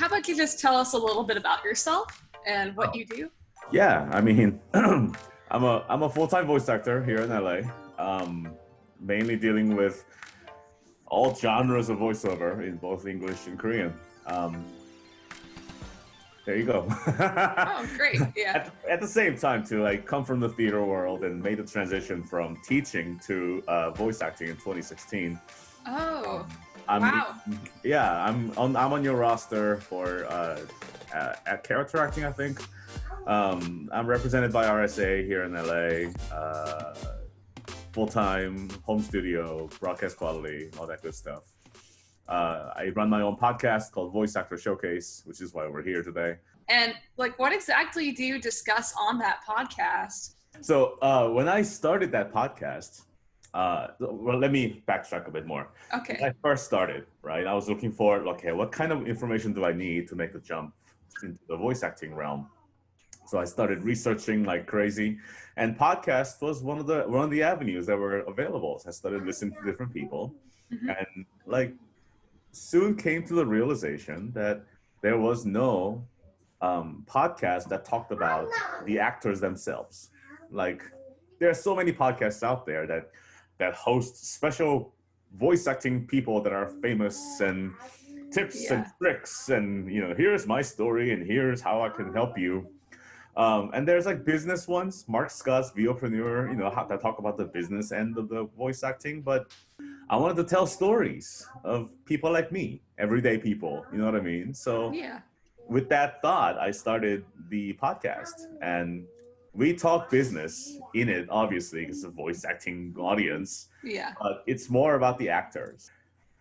how about you just tell us a little bit about yourself and what you do? Yeah, I mean, I'm a full-time voice actor here in LA, mainly dealing with all genres of voiceover in both English and Korean. Um, there you go. Oh, great. Yeah. At the same time, too, I come from the theater world and made the transition from teaching to voice acting in 2016. Oh, I'm wow. I'm on your roster for at character acting, I think. I'm represented by RSA here in LA, full-time, home studio, broadcast quality, all that good stuff. I run my own podcast called Voice Actor Showcase, which is why we're here today. And like, what exactly do you discuss on that podcast? So when I started that podcast, well, let me backtrack a bit more. Okay. When I first started, right, I was looking for, okay, what kind of information do I need to make the jump into the voice acting realm? So I started researching like crazy, and podcast was one of the avenues that were available. So I started listening to different people, and like soon came to the realization that there was no podcast that talked about the actors themselves. Like there are so many podcasts out there that host special voice acting people that are famous and tips and tricks and here's my story and here's how I can help you. And there's like business ones, Mark Scott's Viopreneur, that talk about the business end of the voice acting. But I wanted to tell stories of people like me, everyday people, you know what I mean? So with that thought, I started the podcast, and we talk business in it, obviously, because it's a voice acting audience. Yeah. But it's more about the actors.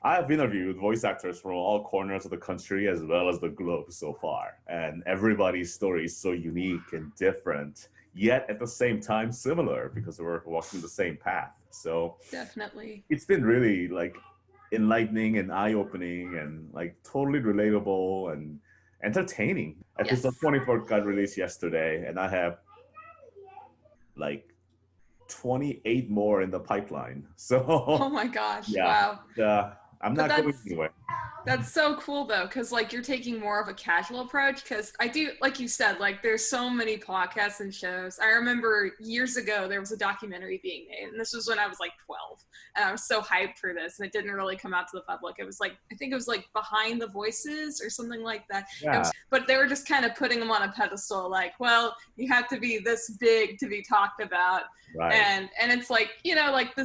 I've interviewed voice actors from all corners of the country as well as the globe so far, and everybody's story is so unique and different, yet at the same time similar because we're walking the same path. So definitely, it's been really like enlightening and eye-opening and like totally relatable and entertaining. Episode 24 got released yesterday, and I have like 28 more in the pipeline. So oh my gosh, wow. I'm not going anywhere. That's so cool though, because like you're taking more of a casual approach, because I do, like you said, like there's so many podcasts and shows. I remember years ago there was a documentary being made, and this was when I was like 12, and I was so hyped for this, and it didn't really come out to the public. It was like, I think it was like Behind the Voices or something like that. But they were just kind of putting them on a pedestal, like, well, you have to be this big to be talked about. Right. And it's like, like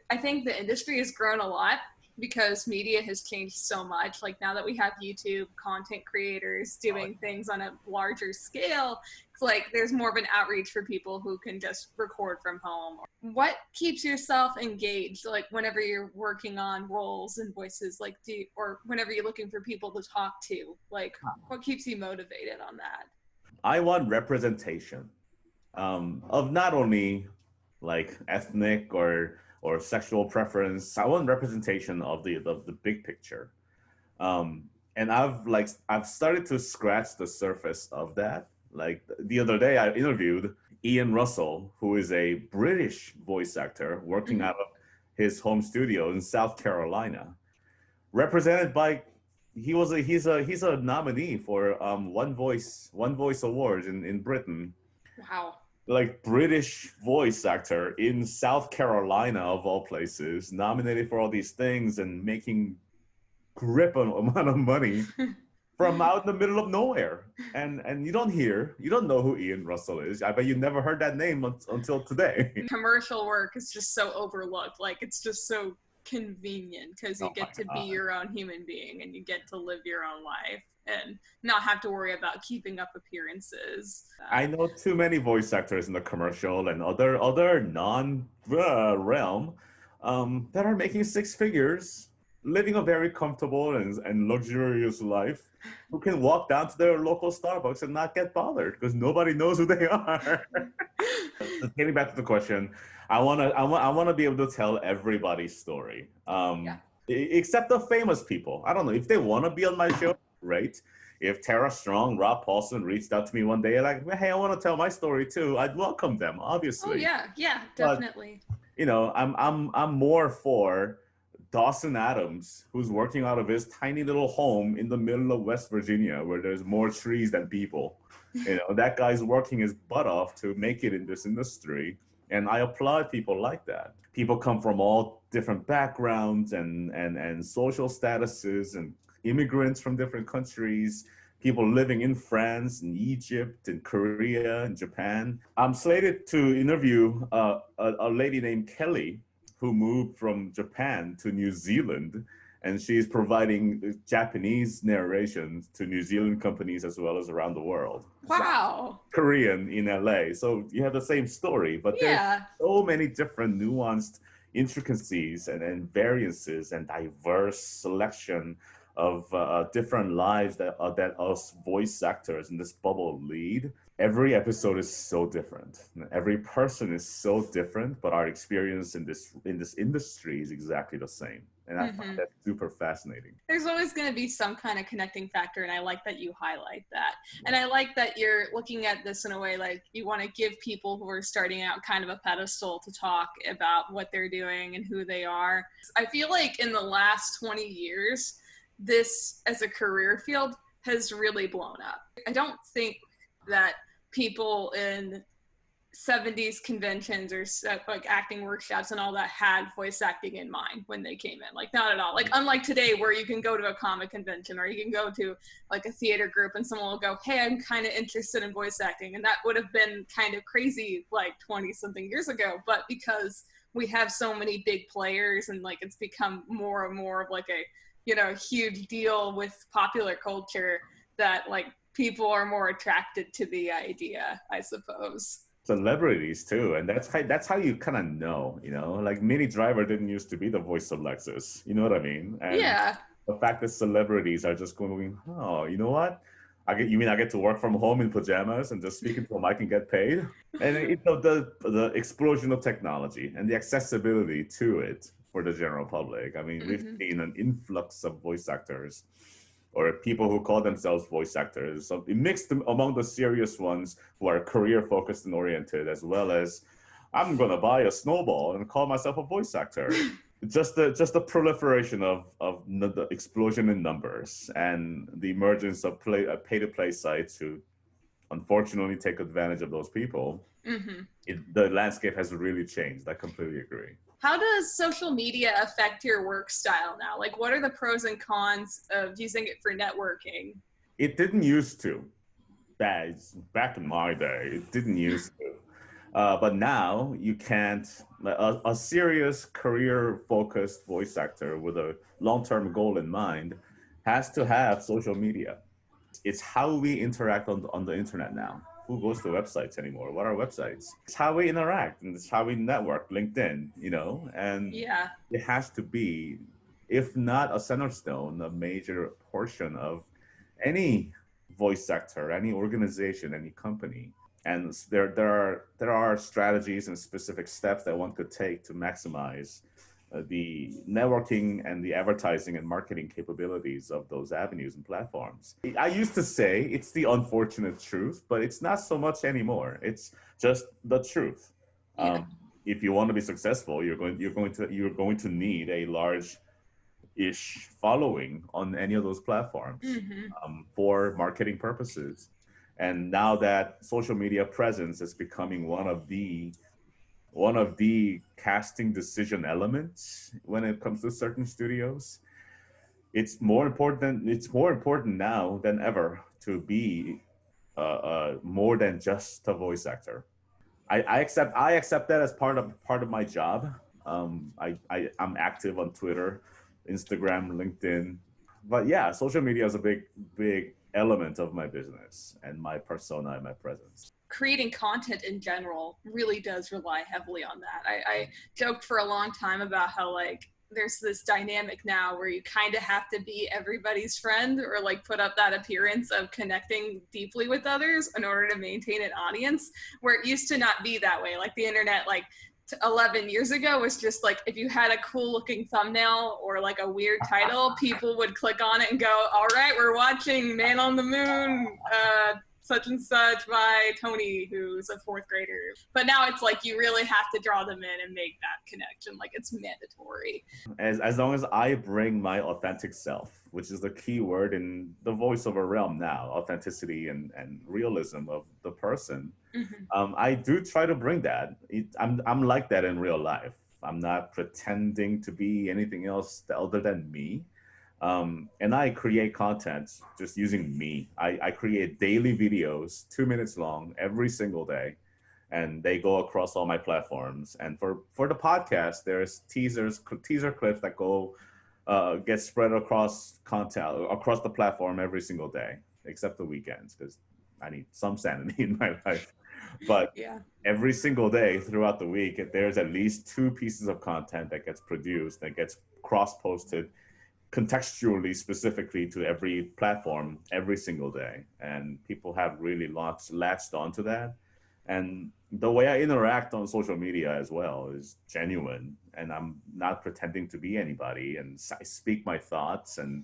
I think the industry has grown a lot because media has changed so much. Like now that we have YouTube content creators doing things on a larger scale, it's like there's more of an outreach for people who can just record from home. What keeps yourself engaged, like whenever you're working on roles and voices, like or whenever you're looking for people to talk to, like what keeps you motivated on that? I want representation of not only like ethnic or sexual preference. I want representation of the big picture. And I've started to scratch the surface of that. Like the other day I interviewed Ian Russell, who is a British voice actor working out of his home studio in South Carolina, represented by he's a nominee for One Voice Awards in Britain. Wow. Like British voice actor in South Carolina of all places, nominated for all these things and making grip amount of money from out in the middle of nowhere. And you don't know who Ian Russell is. I bet you never heard that name until today. Commercial work is just so overlooked. Like it's just so convenient because you get to be your own human being and you get to live your own life and not have to worry about keeping up appearances. I know too many voice actors in the commercial and other non-realm that are making six figures, living a very comfortable and luxurious life, who can walk down to their local Starbucks and not get bothered because nobody knows who they are. Getting back to the question, I wanna be able to tell everybody's story, except the famous people. I don't know if they want to be on my show. Great. If Tara Strong, Rob Paulson reached out to me one day like, hey, I want to tell my story too, I'd welcome them, obviously. Oh yeah, definitely. But, I'm more for Dawson Adams, who's working out of his tiny little home in the middle of West Virginia, where there's more trees than people. You know, that guy's working his butt off to make it in this industry. And I applaud people like that. People come from all different backgrounds and social statuses, and immigrants from different countries, people living in France and Egypt and Korea and Japan. I'm slated to interview a lady named Kelly who moved from Japan to New Zealand, and she's providing Japanese narrations to New Zealand companies as well as around the world. Wow. Korean in LA. So you have the same story, but there's so many different nuanced intricacies and variances and diverse selection of different lives that us voice actors in this bubble lead. Every episode is so different. Every person is so different, but our experience in this industry is exactly the same. And I find that super fascinating. There's always going to be some kind of connecting factor, and I like that you highlight that. And I like that you're looking at this in a way like you want to give people who are starting out kind of a pedestal to talk about what they're doing and who they are. I feel like in the last 20 years, this as a career field has really blown up. I don't think that people in 70s conventions or like acting workshops and all that had voice acting in mind when they came in. Like, not at all. Like, unlike today where you can go to a comic convention or you can go to like a theater group and someone will go, hey, I'm kind of interested in voice acting. And that would have been kind of crazy like 20 something years ago. But because we have so many big players and like it's become more and more of like a, you know, huge deal with popular culture, that like people are more attracted to the idea, I suppose. Celebrities too, and that's how you kind of know, you know, like Minnie Driver didn't used to be the voice of Lexus, you know what I mean? And yeah, the fact that celebrities are just going, oh, you know what, you mean I get to work from home in pajamas and just speak into a mic and get paid? And the explosion of technology and the accessibility to it for the general public. I mean, we've seen an influx of voice actors or people who call themselves voice actors, so mixed among the serious ones who are career focused and oriented, as well as I'm gonna buy a snowball and call myself a voice actor. just the proliferation of the explosion in numbers and the emergence of pay-to-play sites who unfortunately take advantage of those people. The landscape has really changed. I completely agree. How does social media affect your work style now? Like, what are the pros and cons of using it for networking? It didn't used to. Back in my day, it didn't used to. But now you can't, a serious career-focused voice actor with a long-term goal in mind has to have social media. It's how we interact on the internet now. Who goes to websites anymore? What are websites? It's how we interact and it's how we network, LinkedIn, you know, and it has to be, if not a center stone, a major portion of any voice sector, any organization, any company. And there are strategies and specific steps that one could take to maximize the networking and the advertising and marketing capabilities of those avenues and platforms. I used to say it's the unfortunate truth, but it's not so much anymore. It's just the truth. If you want to be successful, you're going to need a large-ish following on any of those platforms for marketing purposes. And now that social media presence is becoming one of the casting decision elements when it comes to certain studios, it's more important now than ever to be more than just a voice actor. I accept that as part of my job. I'm active on Twitter, Instagram, LinkedIn, but yeah, social media is a big element of my business and my persona and my presence. Creating content in general really does rely heavily on that. I joked for a long time about how like there's this dynamic now where you kind of have to be everybody's friend or like put up that appearance of connecting deeply with others in order to maintain an audience, where it used to not be that way. Like the internet, like 11 years ago was just like, if you had a cool looking thumbnail or like a weird title, people would click on it and go, all right, we're watching Man on the Moon such and such by Tony, who's a fourth grader. But now it's like you really have to draw them in and make that connection. Like it's mandatory. As long as I bring my authentic self, which is the key word in the voiceover realm now, authenticity and realism of the person. I do try to bring that. I'm like that in real life. I'm not pretending to be anything else other than me. And I create content just using me. I create daily videos, 2 minutes long, every single day, and they go across all my platforms. And for the podcast, there's teaser clips that go get spread across content across the platform every single day, except the weekends because I need some sanity in my life. But Yeah. every single day throughout the week, there's at least 2 pieces of content that gets produced, that gets cross-posted contextually, specifically to every platform every single day. And people have really latched onto that. And the way I interact on social media as well is genuine. And I'm not pretending to be anybody. And I speak my thoughts and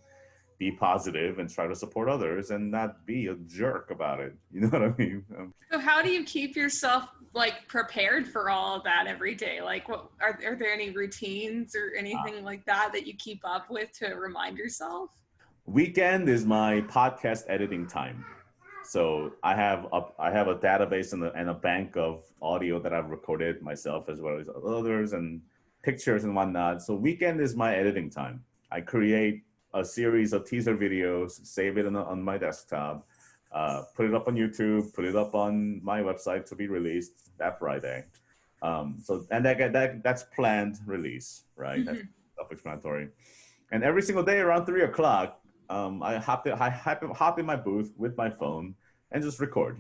be positive and try to support others and not be a jerk about it. You know what I mean? So how do you keep yourself like prepared for all of that every day? Like what are there any routines or anything like that you keep up with to remind yourself? Weekend is my podcast editing time. So I have a database and a bank of audio that I've recorded myself as well as others and pictures and whatnot. So weekend is my editing time. I create a series of teaser videos, save it on my desktop, put it up on YouTube, put it up on my website to be released that Friday. So and that's planned release, right? That's self-explanatory. And every single day around 3 o'clock, I hop in my booth with my phone and just record.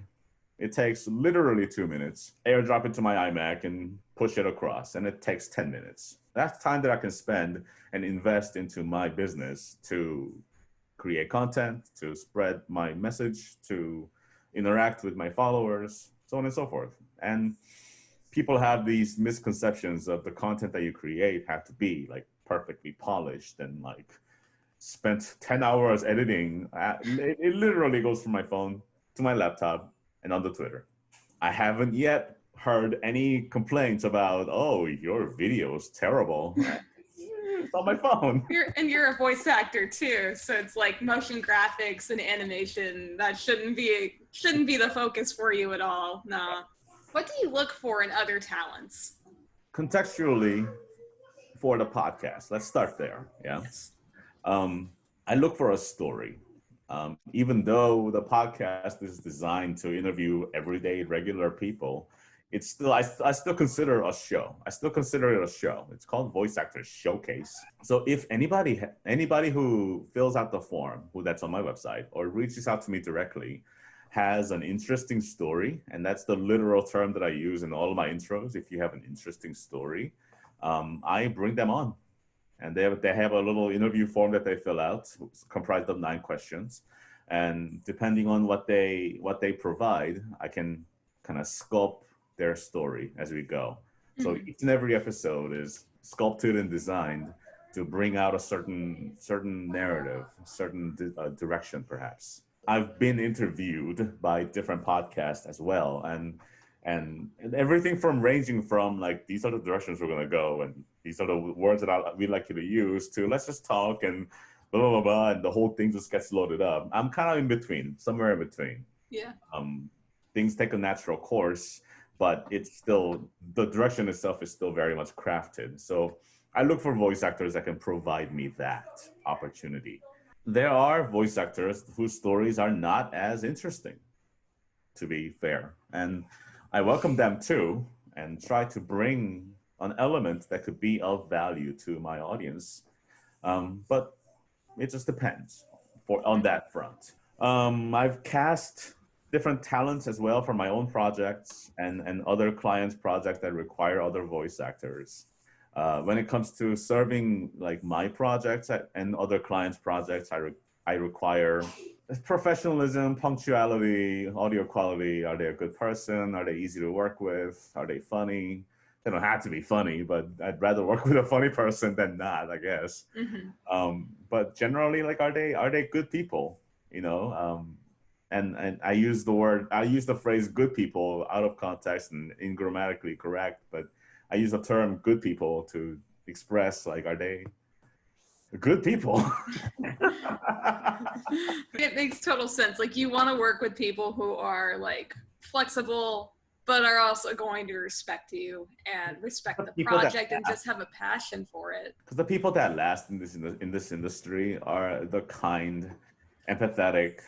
It takes literally 2 minutes. AirDrop it to my iMac and push it across, and it takes 10 minutes. That's time that I can spend and invest into my business to create content, to spread my message, to interact with my followers, so on and so forth. And people have these misconceptions of the content that you create have to be like perfectly polished and like spent 10 hours editing. It literally goes from my phone to my laptop and onto Twitter. I haven't yet heard any complaints about, oh, your video is terrible. It's on my phone. You're a voice actor too, so it's like motion graphics and animation that shouldn't be the focus for you at all. Nah. What do you look for in other talents? Contextually, for the podcast, let's start there. Yeah. Yes. I look for a story. Even though the podcast is designed to interview everyday regular people, it's still I still consider a show. I still consider it a show. It's called Voice Actors Showcase. So if anybody who fills out the form, who that's on my website, or reaches out to me directly, has an interesting story, and that's the literal term that I use in all of my intros. If you have an interesting story, I bring them on. And they have a little interview form that they fill out, comprised of 9 questions. And depending on what they provide, I can kind of sculpt their story as we go. So each and every episode is sculpted and designed to bring out a certain narrative, certain direction, perhaps. I've been interviewed by different podcasts as well, and everything from ranging from like, these are the directions we're going to go, and these are the words that we'd like you to use, to let's just talk and blah, blah, blah, blah, and the whole thing just gets loaded up. I'm kind of in between, somewhere in between. Yeah. Things take a natural course, but it's still, the direction itself is still very much crafted. So I look for voice actors that can provide me that opportunity. There are voice actors whose stories are not as interesting, to be fair. And I welcome them too, and try to bring an element that could be of value to my audience. But it just depends on that front. I've cast different talents as well for my own projects and other clients' projects that require other voice actors. When it comes to serving like my projects and other clients' projects, I require professionalism, punctuality, audio quality. Are they a good person? Are they easy to work with? Are they funny? They don't have to be funny, but I'd rather work with a funny person than not, I guess. But generally, like, are they good people? You know, and I use the phrase good people out of context and ingrammatically correct, but I use the term good people to express like, are they good people? It makes total sense. Like you want to work with people who are like flexible, but are also going to respect you and respect the project and just have a passion for it. Because the people that last in this industry are the kind, empathetic,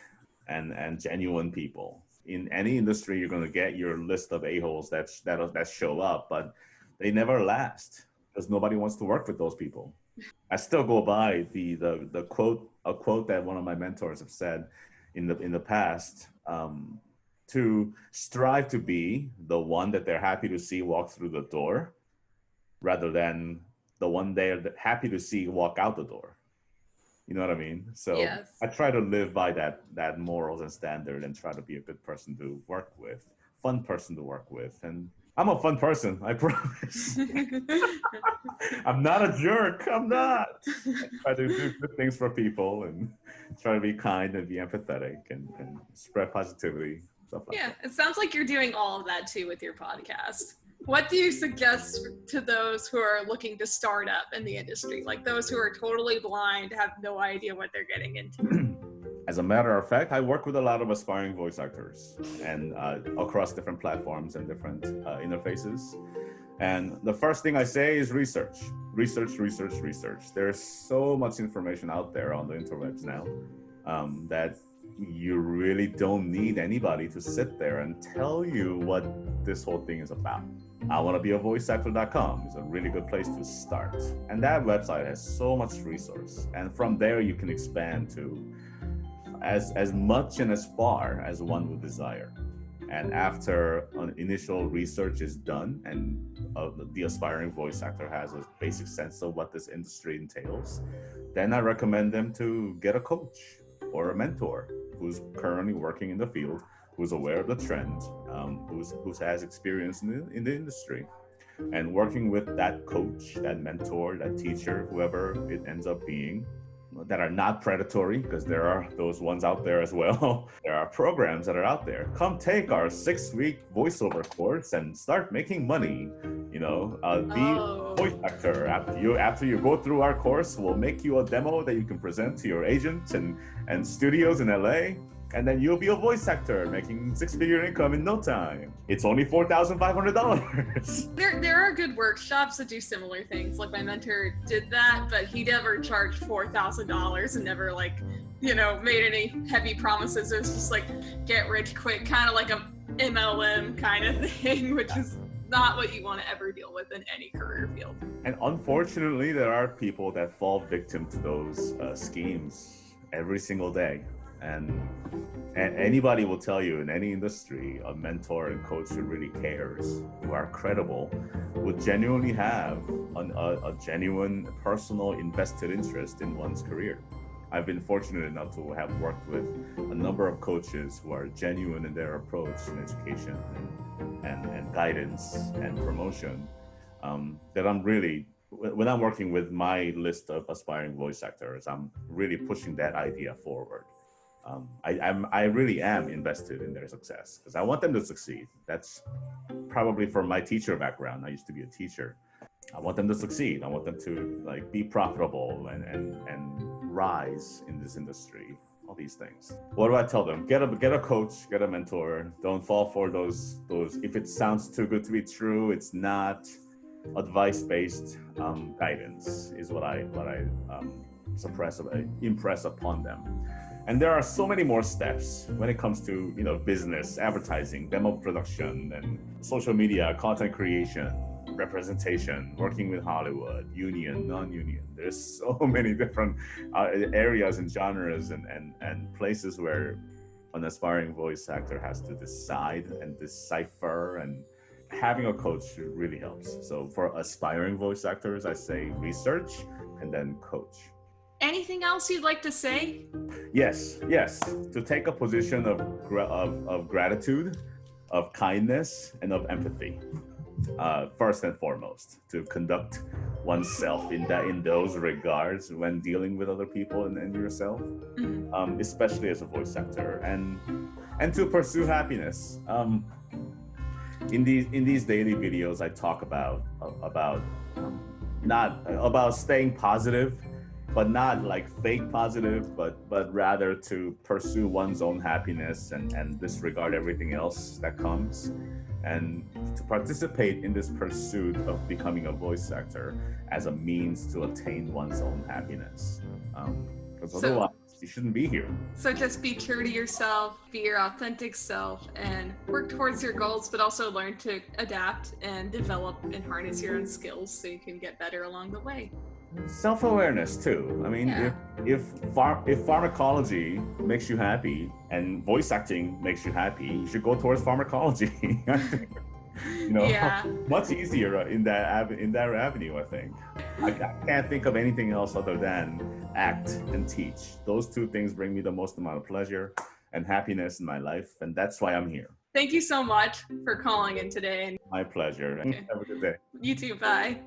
and genuine people. In any industry, you're going to get your list of a-holes that show up, but they never last because nobody wants to work with those people. I still go by the quote that one of my mentors have said in the past, to strive to be the one that they're happy to see walk through the door, rather than the one they're happy to see walk out the door. You know what I mean? So yes. I try to live by that morals and standard, and try to be a good person to work with, fun person to work with, and I'm a fun person, I promise. I'm not a jerk. I'm not. I try to do good things for people and try to be kind and be empathetic and spread positivity, stuff like that. It sounds like you're doing all of that too with your podcast. What do you suggest to those who are looking to start up in the industry, like those who are totally blind, have no idea what they're getting into? As a matter of fact, I work with a lot of aspiring voice actors and across different platforms and different interfaces. And the first thing I say is research. There's so much information out there on the interwebs now that you really don't need anybody to sit there and tell you what this whole thing is about. I want to be a voiceactor.com is a really good place to start. And that website has so much resource. And from there, you can expand to as much and as far as one would desire. And after an initial research is done and the aspiring voice actor has a basic sense of what this industry entails, then I recommend them to get a coach or a mentor who's currently working in the field, who's aware of the trend, who has experience in the industry. And working with that coach, that mentor, that teacher, whoever it ends up being, that are not predatory, because there are those ones out there as well. There are programs that are out there. Come take our 6-week voiceover course and start making money. Be a voice actor. After you go through our course, we'll make you a demo that you can present to your agents and studios in LA. And then you'll be a voice actor making 6-figure income in no time. It's only $4,500. There are good workshops that do similar things. Like my mentor did that, but he never charged $4,000 and never made any heavy promises. It was just like get rich quick, kind of like a MLM kind of thing, which is not what you want to ever deal with in any career field. And unfortunately, there are people that fall victim to those schemes every single day. And anybody will tell you in any industry, a mentor and coach who really cares, who are credible, would genuinely have a genuine personal invested interest in one's career. I've been fortunate enough to have worked with a number of coaches who are genuine in their approach in education and guidance and promotion, that I'm really, when I'm working with my list of aspiring voice actors, I'm really pushing that idea forward. I really am invested in their success because I want them to succeed. That's probably from my teacher background. I used to be a teacher. I want them to succeed. I want them to be profitable and rise in this industry. All these things. What do I tell them? Get a coach, get a mentor. Don't fall for those. If it sounds too good to be true, it's not. Advice-based guidance is what I impress upon them. And there are so many more steps when it comes to business, advertising, demo production, and social media, content creation, representation, working with Hollywood, union, non-union. There's so many different areas and genres and places where an aspiring voice actor has to decide and decipher, and having a coach really helps. So for aspiring voice actors, I say research and then coach. Anything else you'd like to say? Yes. To take a position of gratitude, of kindness, and of empathy. First and foremost, to conduct oneself in those regards when dealing with other people and yourself, especially as a voice actor, and to pursue happiness. In these daily videos, I talk about not about staying positive, but not like fake positive, but rather to pursue one's own happiness and disregard everything else that comes, and to participate in this pursuit of becoming a voice actor as a means to attain one's own happiness. Because otherwise, you shouldn't be here. So just be true to yourself, be your authentic self, and work towards your goals, but also learn to adapt and develop and harness your own skills so you can get better along the way. Self-awareness too. I mean, if pharmacology makes you happy and voice acting makes you happy, you should go towards pharmacology. Much easier in that avenue. I think I can't think of anything else other than act and teach. Those two things bring me the most amount of pleasure and happiness in my life, and that's why I'm here. Thank you so much for calling in today. My pleasure. Okay. Have a good day. You too. Bye.